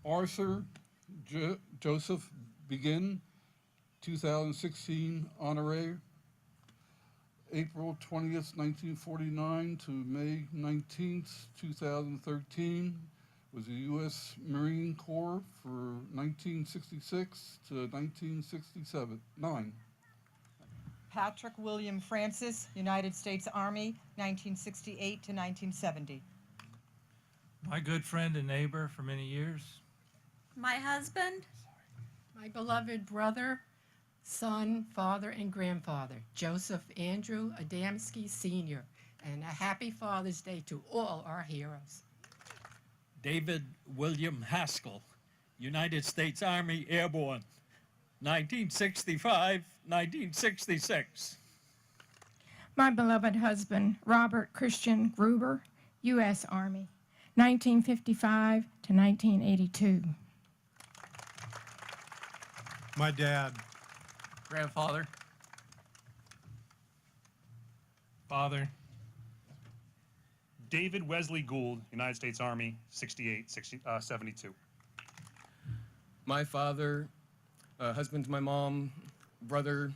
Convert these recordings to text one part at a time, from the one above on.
Arthur Joseph Begin, 2016 honoree. April 20th, 1949 to May 19th, 2013, was a U.S. Marine Corps for 1966 to 1969. Patrick William Francis, United States Army, 1968 to 1970. My good friend and neighbor for many years. My husband, My beloved brother, son, father, and grandfather, Joseph Andrew Adamski Sr., and a happy Father's Day to all our heroes. David William Haskell, United States Army Airborne, 1965, 1966. My beloved husband, Robert Christian Gruber, U.S. Army, 1955 to 1982. My dad, Grandfather. Father. David Wesley Gould, United States Army, 72. My father, husband to my mom, brother,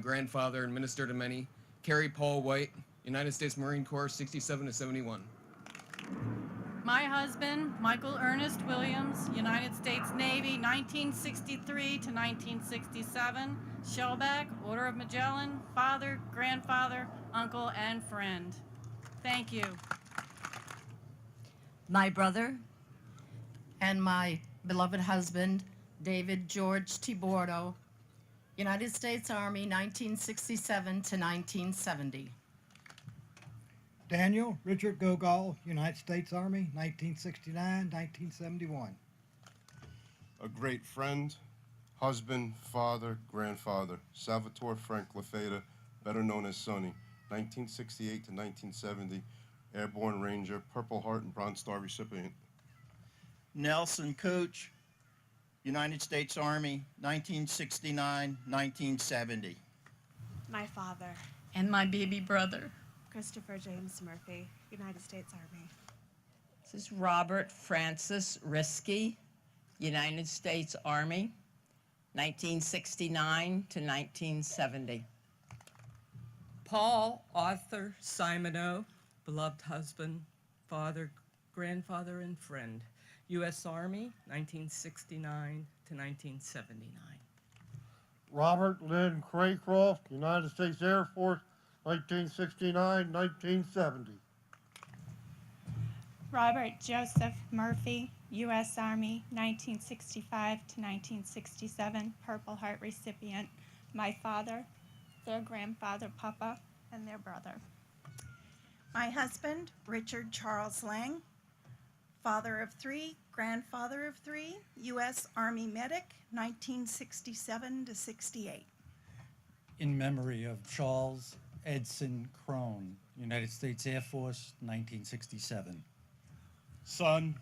grandfather, and minister to many. Kerry Paul White, United States Marine Corps, 67 to 71. my husband, Michael Ernest Williams, United States Navy, 1963 to 1967, Shellback, Order of Magellan, father, grandfather, uncle, and friend. Thank you. My brother and my beloved husband, David George Tibordo, United States Army, 1967 to 1970. Daniel Richard Gogol, United States Army, 1969, 1971. A great friend, husband, father, grandfather, Salvatore Frank Lafayette, better known as Sonny, 1968 to 1970, Airborne Ranger, Purple Heart and Bronze Star recipient. Nelson Cooch, United States Army, 1969, 1970. My father, And my baby brother. Christopher James Murphy, United States Army. This is Robert Francis Risky, United States Army, 1969 to 1970. Paul Arthur Simoneau, beloved husband, father, grandfather, and friend, U.S. Army, 1969 to 1979. Robert Lynn Craycroft, United States Air Force, 1969, 1970. Robert Joseph Murphy, U.S. Army, 1965 to 1967, Purple Heart recipient. My father, their grandfather, Papa, and their brother. My husband, Richard Charles Lang, father of three, grandfather of three, U.S. Army medic, 1967 to 68. In memory of Charles Edson Crone, United States Air Force, 1967. Son,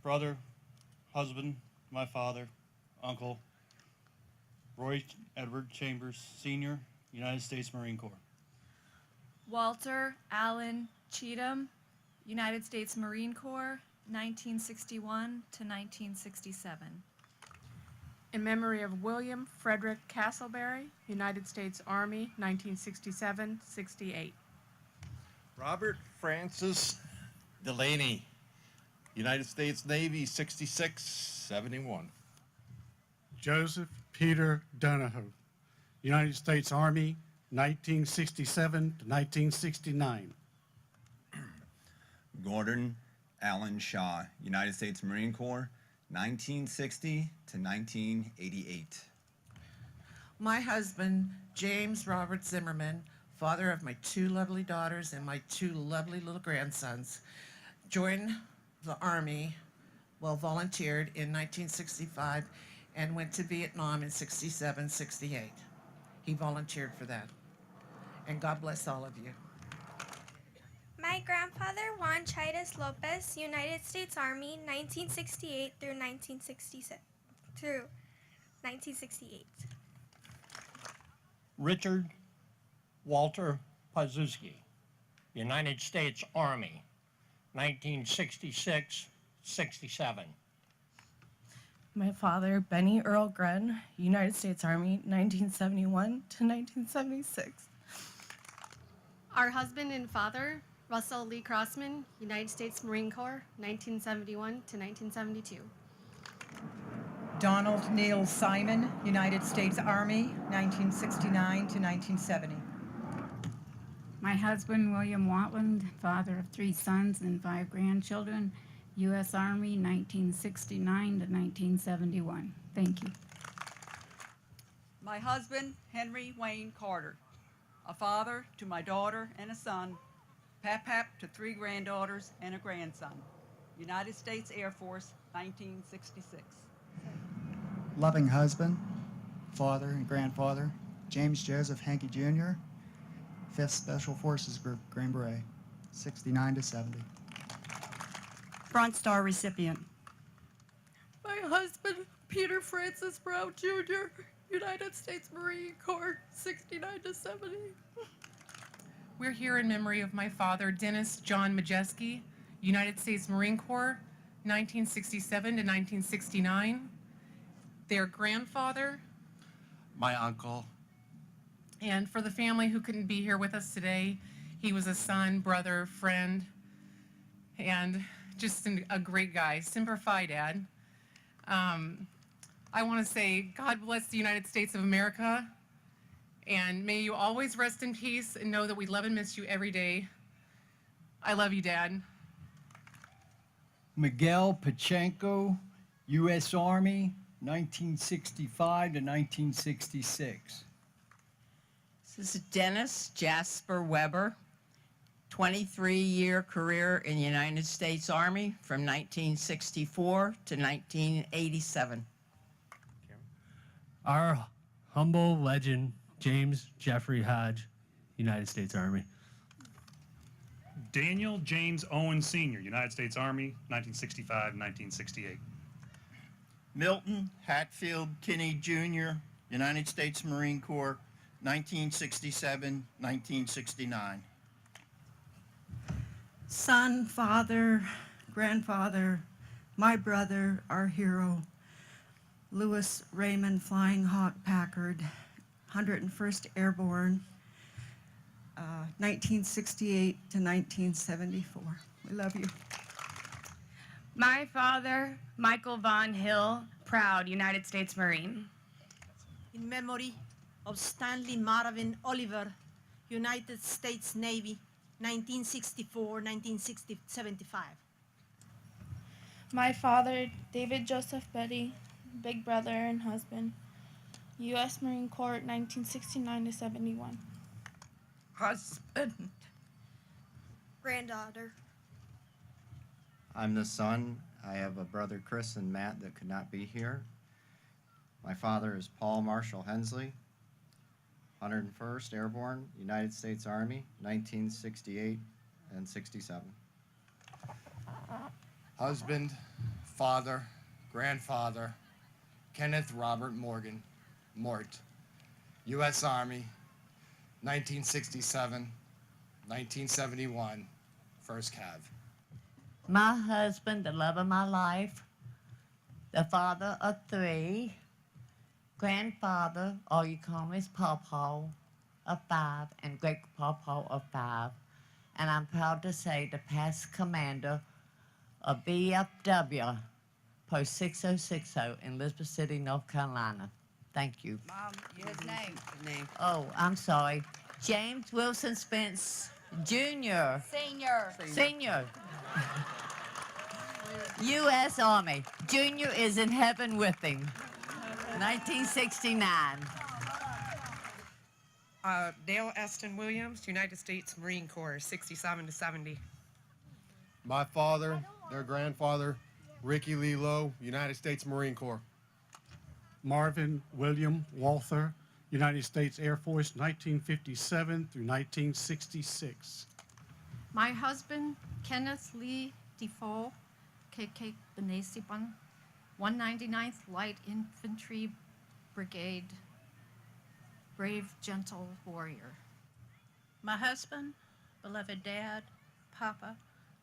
brother, husband, my father, uncle, Roy Edward Chambers, Sr., United States Marine Corps. Walter Allen Cheatham, United States Marine Corps, 1961 to 1967. In memory of William Frederick Castleberry, United States Army, 1967-68. Robert Francis Delaney, United States Navy, 66-71. Joseph Peter Donahoe, United States Army, 1967 to 1969. Gordon Allen Shaw, United States Marine Corps, 1960 to 1988. My husband, James Robert Zimmerman, father of my two lovely daughters and my two lovely little grandsons, joined the Army, volunteered in 1965 and went to Vietnam in 67, 68. He volunteered for that. And God bless all of you. My grandfather, Juan Chaides Lopez, United States Army, 1968 through 1968. Richard Walter Pazuski, United States Army, 1966-67. My father, Benny Earl Gren, United States Army, 1971 to 1976. Our husband and father, Russell Lee Crossman, United States Marine Corps, 1971 to 1972. Donald Neil Simon, United States Army, 1969 to 1970. My husband, William Watland, father of 3 sons and 5 grandchildren, U.S. Army, 1969 to 1971. Thank you. My husband, Henry Wayne Carter, a father to my daughter and a son, pap to 3 granddaughters and a grandson. United States Air Force, 1966. Loving husband, father and grandfather, James Joseph Hankey Jr., 5th Special Forces Group, Green Beret, 69 to 70. Bronze Star recipient. My husband, Peter Francis Brown Jr., United States Marine Corps, 69 to 70. We're here in memory of my father, Dennis John Majeski, United States Marine Corps, 1967 to 1969. Their grandfather, my uncle. and for the family who couldn't be here with us today, he was a son, brother, friend, and just a great guy. Semper Fi, Dad. I want to say God bless the United States of America, and may you always rest in peace and know that we love and miss you every day. I love you, Dad. Miguel Pachenko, U.S. Army, 1965 to 1966. This is Dennis Jasper Weber, 23-year career in the United States Army from 1964 to 1987. Our humble legend, James Jeffrey Hodge, United States Army. Daniel James Owen Sr., United States Army, 1965 1968. Milton Hatfield Kinney Jr., United States Marine Corps, 1967, 1969. Son, father, grandfather, my brother, our hero, Lewis Raymond Flying Hawk Packard, 101st Airborne, 1968 to 1974. We love you. My father, Michael Von Hill, proud United States Marine. In memory of Stanley Marvin Oliver, United States Navy, 1964-1975. My father, David Joseph Betty, big brother and husband, U.S. Marine Corps, 1969 to 71. Husband. Granddaughter. I'm the son. I have a brother, Chris and Matt, that could not be here. My father is Paul Marshall Hensley, 101st Airborne, United States Army, 1968 and 67. Husband, father, grandfather, Kenneth Robert Morgan, Mort, U.S. Army, 1967, 1971, 1st Cav. My husband, the love of my life, the father of 3, grandfather, all you call me is Pawpaw, of 5, and great Pawpaw of 5. And I'm proud to say the past commander of BFW, Post 6060 in Elizabeth City, North Carolina. Thank you. Mom, his name. Oh, I'm sorry. James Wilson Spence Jr. Senior. U.S. Army. Junior is in heaven with him. 1969. Dale Eston Williams, United States Marine Corps, 67 to 70. My father, their grandfather, Ricky Lee Lowe, United States Marine Corps. Marvin William Walther, United States Air Force, 1957 through 1966. My husband, Kenneth Lee Defoe, KK Benesipan, 199th Light Infantry Brigade, brave, gentle warrior. My husband, beloved dad, Papa,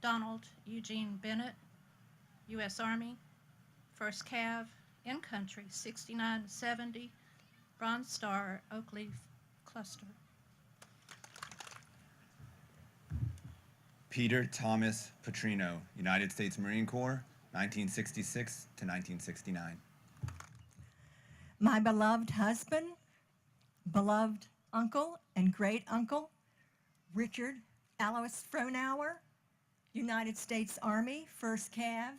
Donald Eugene Bennett, U.S. Army, 1st Cav, in country, 69 to 70, Bronze Star, Oak Leaf Cluster. Peter Thomas Petrino, United States Marine Corps, 1966 to 1969. My beloved husband, beloved uncle and great uncle, Richard Alois Frohnauer, United States Army, 1st Cav,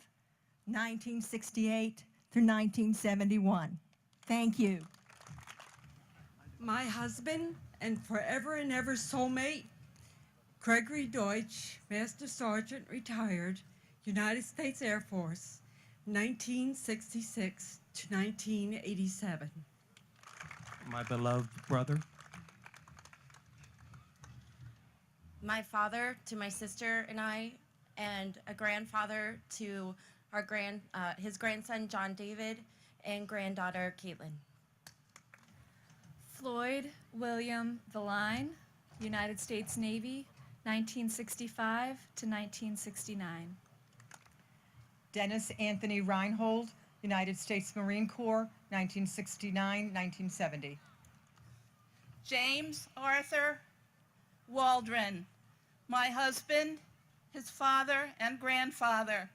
1968 through 1971. Thank you. My husband and forever and ever soulmate, Gregory Deutsch, Master Sergeant, retired, United States Air Force, 1966 to 1987. My beloved brother, my father to my sister and I, and a grandfather to our his grandson John David and granddaughter Caitlin. Floyd William Villine, United States Navy, 1965 to 1969. Dennis Anthony Reinhold, United States Marine Corps, 1969-1970. James Arthur Waldron, my husband, his father and grandfather,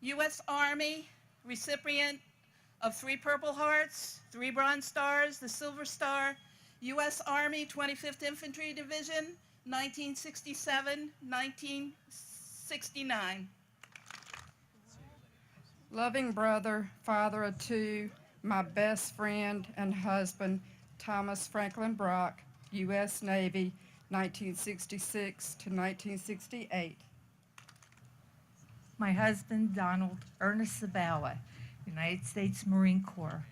U.S. Army, recipient of 3 Purple Hearts, 3 Bronze Stars, the Silver Star, U.S. Army 25th Infantry Division, 1967-1969. Loving brother, father of 2, my best friend and husband, Thomas Franklin Brock, U.S. Navy, 1966 to 1968. My husband, Donald Ernest Zabala, United States Marine Corps,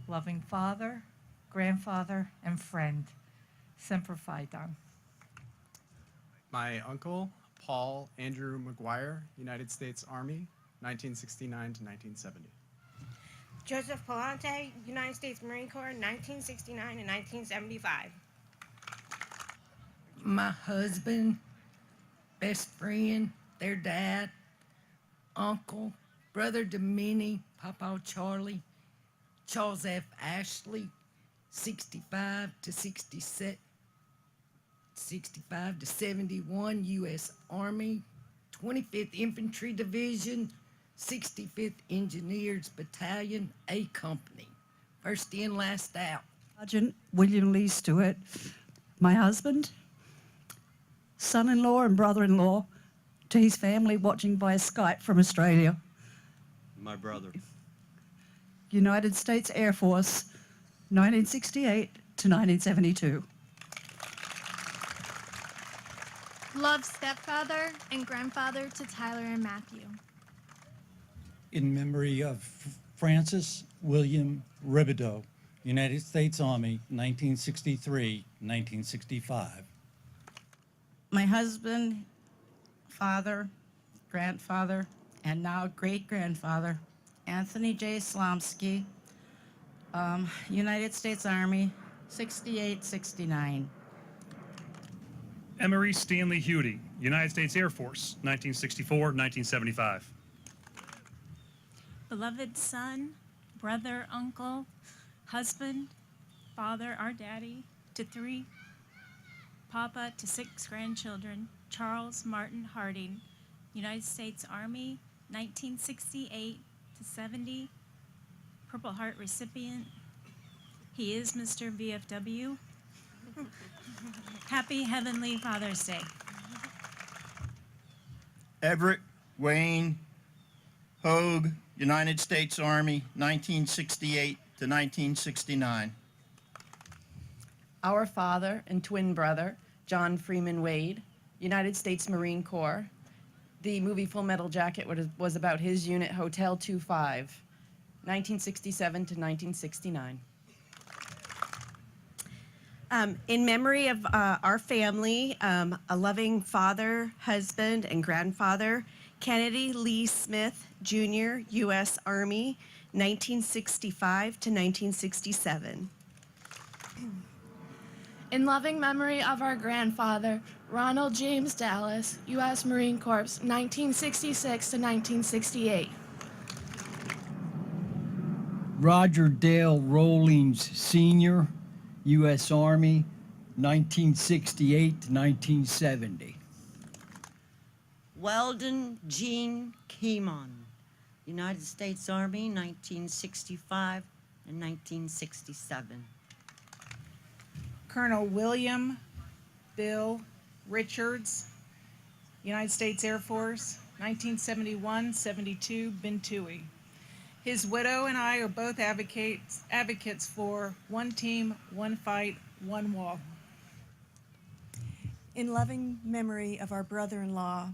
loving father, grandfather, and friend, Semper Fideum. My uncle, Paul Andrew McGuire, United States Army, 1969 to 1970. Joseph Palante, United States Marine Corps, 1969 and 1975. My husband, best friend, their dad, uncle, brother Domini, Papa Charlie, Charles F. Ashley, 65 to 67, 65 to 71, U.S. Army, 25th Infantry Division, 65th Engineers Battalion, A Company. First in, last out. Sergeant William Lee Stewart, my husband, son-in-law and brother-in-law, to his family watching via Skype from Australia. My brother. United States Air Force, 1968 to 1972. Love stepfather and grandfather to Tyler and Matthew. In memory of Francis William Ribideau, United States Army, 1963-1965. My husband, father, grandfather, and now great-grandfather, Anthony J. Slomsky, United States Army, 68-69. Emery Stanley Hudy, United States Air Force, 1964-1975. Beloved son, brother, uncle, husband, father, our daddy, to 3, Papa to 6 grandchildren, Charles Martin Harding, United States Army, 1968 to 70, Purple Heart recipient. He is Mr. VFW. Happy Heavenly Father's Day. Everett Wayne Hogue, United States Army, 1968 to 1969. Our father and twin brother, John Freeman Wade, United States Marine Corps. The movie Full Metal Jacket was about his unit, Hotel 25, 1967 to 1969. In memory of our family, a loving father, husband, and grandfather, Kennedy Lee Smith, Jr., U.S. Army, 1965 to 1967. In loving memory of our grandfather, Ronald James Dallas, U.S. Marine Corps, 1966 to 1968. Roger Dale Rawlings Sr., U.S. Army, 1968 to 1970. Weldon Jean Keemon, United States Army, 1965 and 1967. Colonel William Bill Richards, United States Air Force, 1971-72, Bentui. His widow and I are both advocates for one team, one fight, one wall. In loving memory of our brother-in-law,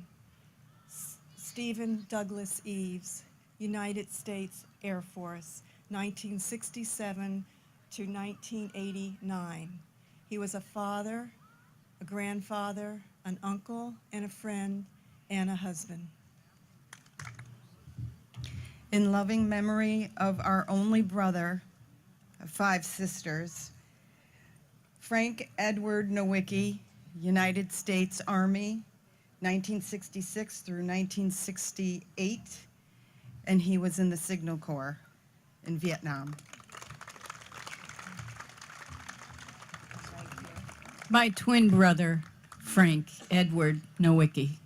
Stephen Douglas Eves, United States Air Force, 1967 to 1989. He was a father, a grandfather, an uncle, and a friend, and a husband. In loving memory of our only brother, of 5 sisters, Frank Edward Nowicki, United States Army, 1966 through 1968, and he was in the Signal Corps in Vietnam. My twin brother, Frank Edward Nowicki.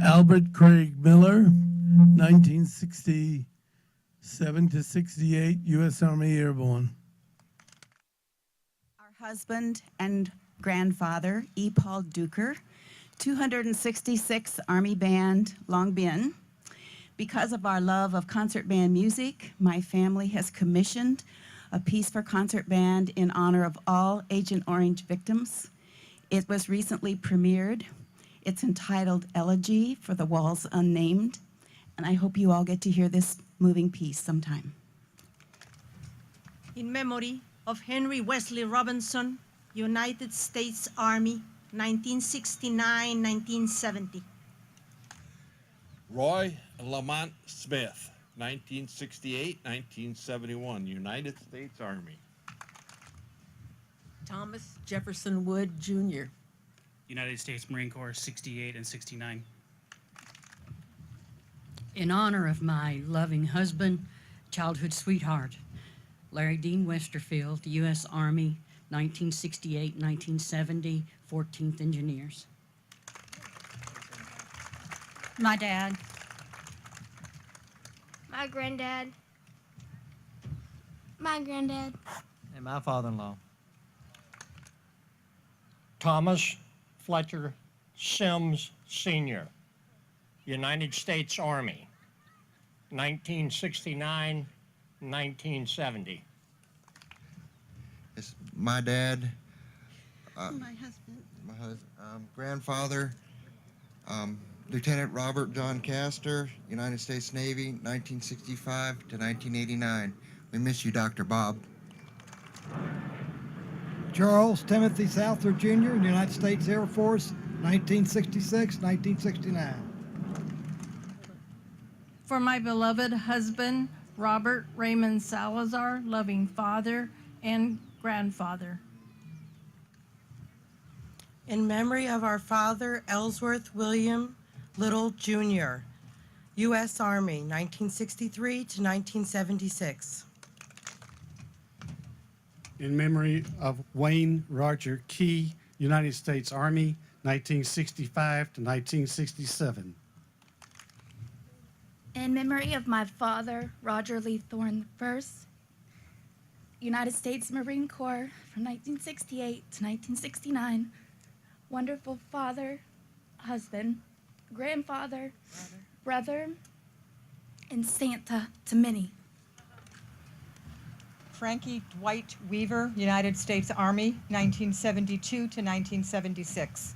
Albert Craig Miller, 1967 to 68, U.S. Army Airborne. Our husband and grandfather, E. Paul Duker, 266 Army Band, Long Bien. Because of our love of concert band music, my family has commissioned a piece for concert band in honor of all Agent Orange victims. It was recently premiered. It's entitled Elegy for the Walls Unnamed, and I hope you all get to hear this moving piece sometime. In memory of Henry Wesley Robinson, United States Army, 1969-1970. Roy Lamont Smith, 1968-1971, United States Army. Thomas Jefferson Wood, Jr., United States Marine Corps, 68 and 69. In honor of my loving husband, childhood sweetheart, Larry Dean Westerfield, U.S. Army, 1968-1970, 14th Engineers. My dad. My granddad. My granddad. And my father-in-law. Thomas Fletcher Sims Sr., United States Army, 1969-1970. It's my dad, My husband. grandfather, Lieutenant Robert John Castor, United States Navy, 1965 to 1989. We miss you, Dr. Bob. Charles Timothy Souther Jr., United States Air Force, 1966-1969. For my beloved husband, Robert Raymond Salazar, loving father and grandfather. In memory of our father, Ellsworth William Little, Jr., U.S. Army, 1963 to 1976. In memory of Wayne Roger Key, United States Army, 1965 to 1967. In memory of my father, Roger Lee Thorne I, United States Marine Corps from 1968 to 1969. Wonderful father, husband, grandfather, brother, and Santa to many. Frankie Dwight Weaver, United States Army, 1972 to 1976.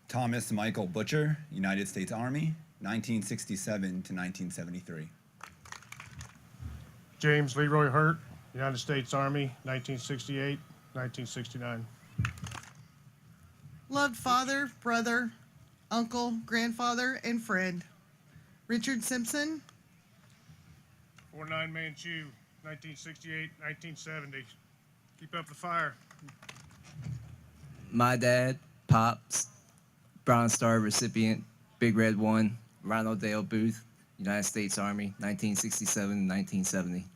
Thomas Michael Butcher, United States Army, 1967 to 1973. James Leroy Hurt, United States Army, 1968, 1969. Loved father, brother, uncle, grandfather, and friend. Richard Simpson. 49 Manchu, 1968, 1970. Keep up the fire. My dad, Pops, Bronze Star recipient, Big Red 1, Ronald Dale Booth, United States Army, 1967 to 1970.